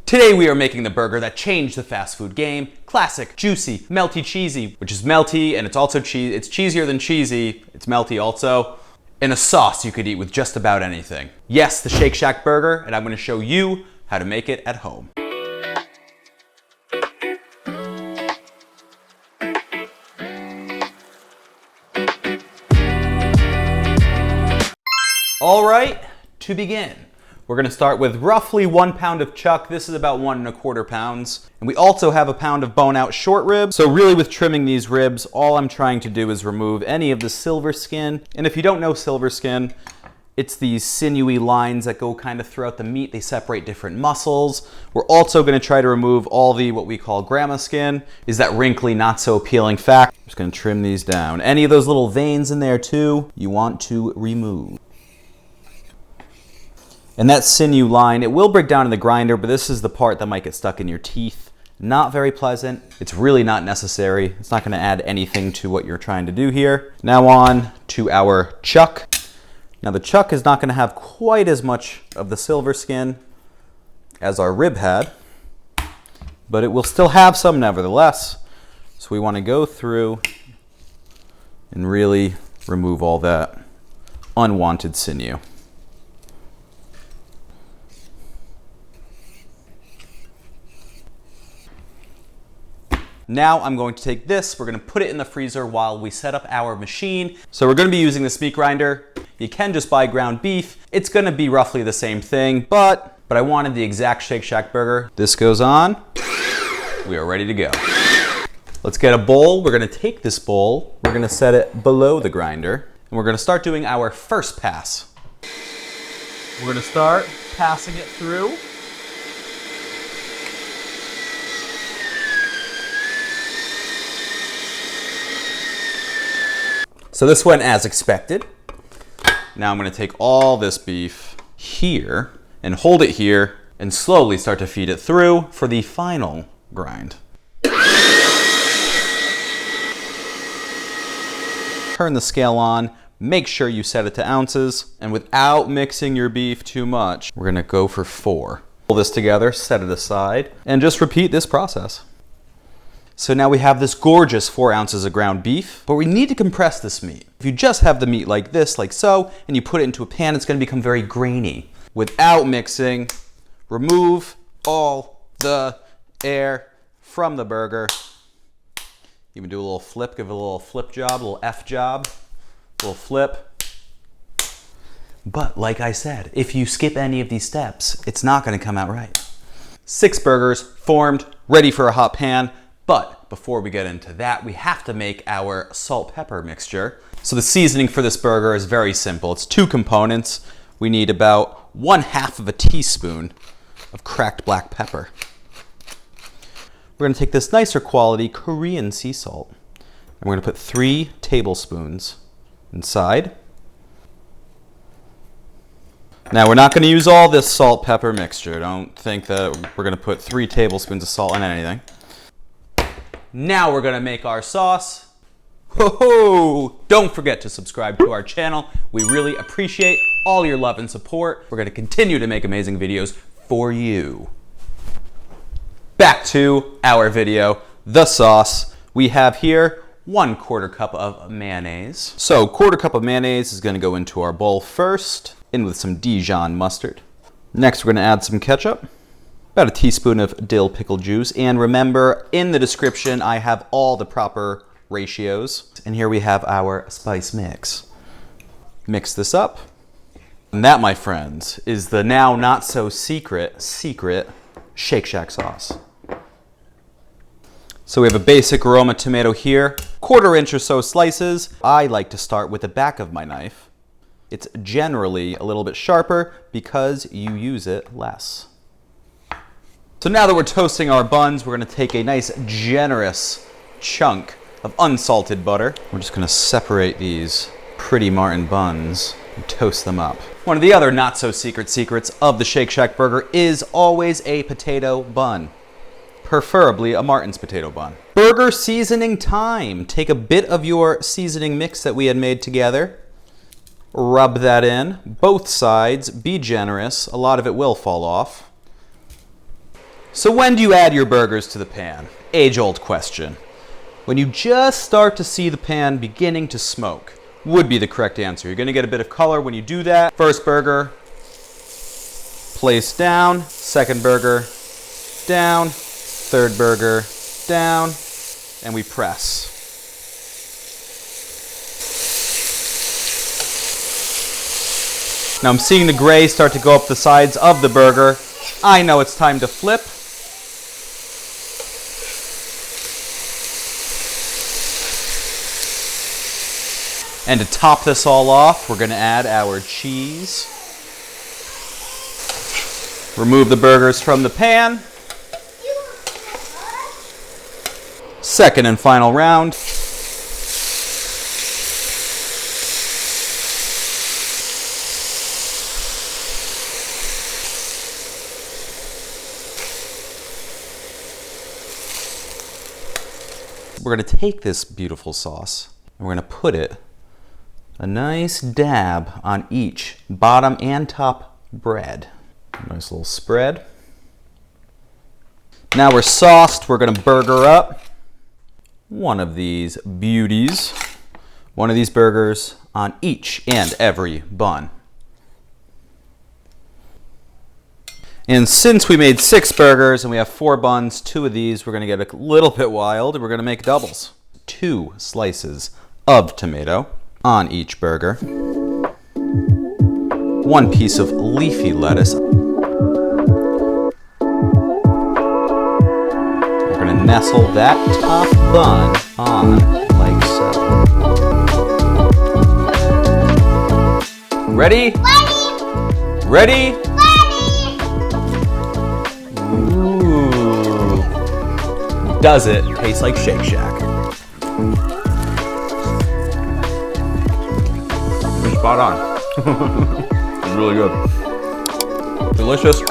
Today we are making the burger that changed the fast food game. Classic, juicy, melty cheesy, which is melty and it's also cheese. It's cheesier than cheesy. It's melty also. In a sauce you could eat with just about anything. Yes, the Shake Shack burger, and I'm going to show you how to make it at home. All right, to begin, we're gonna start with roughly 1 pound of chuck. This is about 1 1/4 pounds. And we also have a pound of bone out short ribs. So really with trimming these ribs, all I'm trying to do is remove any of the silver skin. And if you don't know silver skin, it's these sinewy lines that go kind of throughout the meat. They separate different muscles. We're also gonna try to remove all the, what we call grandma skin, is that wrinkly, not so appealing fat. Just gonna trim these down. Any of those little veins in there too, you want to remove. And that sinew line, it will break down in the grinder, but this is the part that might get stuck in your teeth. Not very pleasant. It's really not necessary. It's not gonna add anything to what you're trying to do here. Now on to our chuck. Now the chuck is not gonna have quite as much of the silver skin as our rib had, but it will still have some nevertheless. So we wanna go through and really remove all that unwanted sinew. Now I'm going to take this, we're gonna put it in the freezer while we set up our machine. So we're gonna be using this meat grinder. You can just buy ground beef. It's gonna be roughly the same thing, but I wanted the exact Shake Shack burger. This goes on, we are ready to go. Let's get a bowl. We're gonna take this bowl, we're gonna set it below the grinder, and we're gonna start doing our first pass. We're gonna start passing it through. So this went as expected. Now I'm gonna take all this beef here and hold it here and slowly start to feed it through for the final grind. Turn the scale on, make sure you set it to ounces, and without mixing your beef too much, we're gonna go for 4. Pull this together, set it aside, and just repeat this process. So now we have this gorgeous 4 ounces of ground beef, but we need to compress this meat. If you just have the meat like this, like so, and you put it into a pan, it's gonna become very grainy. Without mixing, remove all the air from the burger. Even do a little flip, give it a little flip job, a little F job, a little flip. But like I said, if you skip any of these steps, it's not gonna come out right. 6 burgers formed, ready for a hot pan. But before we get into that, we have to make our salt pepper mixture. So the seasoning for this burger is very simple. It's 2 components. We need about 1/2 of a teaspoon of cracked black pepper. We're gonna take this nicer quality Korean sea salt, and we're gonna put 3 tablespoons inside. Now we're not gonna use all this salt pepper mixture. Don't think that we're gonna put 3 tablespoons of salt in anything. Now we're gonna make our sauce. Ho-ho! Don't forget to subscribe to our channel. We really appreciate all your love and support. We're gonna continue to make amazing videos for you. Back to our video, the sauce. We have here 1/4 cup of mayonnaise. So 1/4 cup of mayonnaise is gonna go into our bowl first, in with some Dijon mustard. Next we're gonna add some ketchup. About a teaspoon of dill pickle juice. And remember, in the description, I have all the proper ratios. And here we have our spice mix. Mix this up. And that, my friends, is the now not so secret Shake Shack sauce. So we have a basic Roma tomato here, 1/4 inch or so slices. I like to start with the back of my knife. It's generally a little bit sharper because you use it less. So now that we're toasting our buns, we're gonna take a nice generous chunk of unsalted butter. We're just gonna separate these pretty Martin buns and toast them up. One of the other not so secret secrets of the Shake Shack burger is always a potato bun. Preferably a Martin's potato bun. Burger seasoning time. Take a bit of your seasoning mix that we had made together. Rub that in, both sides, be generous. A lot of it will fall off. So when do you add your burgers to the pan? Age-old question. When you just start to see the pan beginning to smoke would be the correct answer. You're gonna get a bit of color when you do that. First burger, place down. Second burger, down. Third burger, down. And we press. Now I'm seeing the gray start to go up the sides of the burger. I know it's time to flip. And to top this all off, we're going to add our cheese. Remove the burgers from the pan. Second and final round. We're going to take this beautiful sauce and we're going to put it a nice dab on each bottom and top bread. Nice little spread. Now we're sauced, we're gonna burger up one of these beauties, one of these burgers on each and every bun. And since we made 6 burgers and we have 4 buns, 2 of these, we're gonna get a little bit wild and we're gonna make doubles. 2 slices of tomato on each burger. 1 piece of leafy lettuce. We're going to nestle that top bun on like so. Ready? Ready? Ready? Ooh. Does it taste like Shake Shack? Spot on. It's really good. Delicious.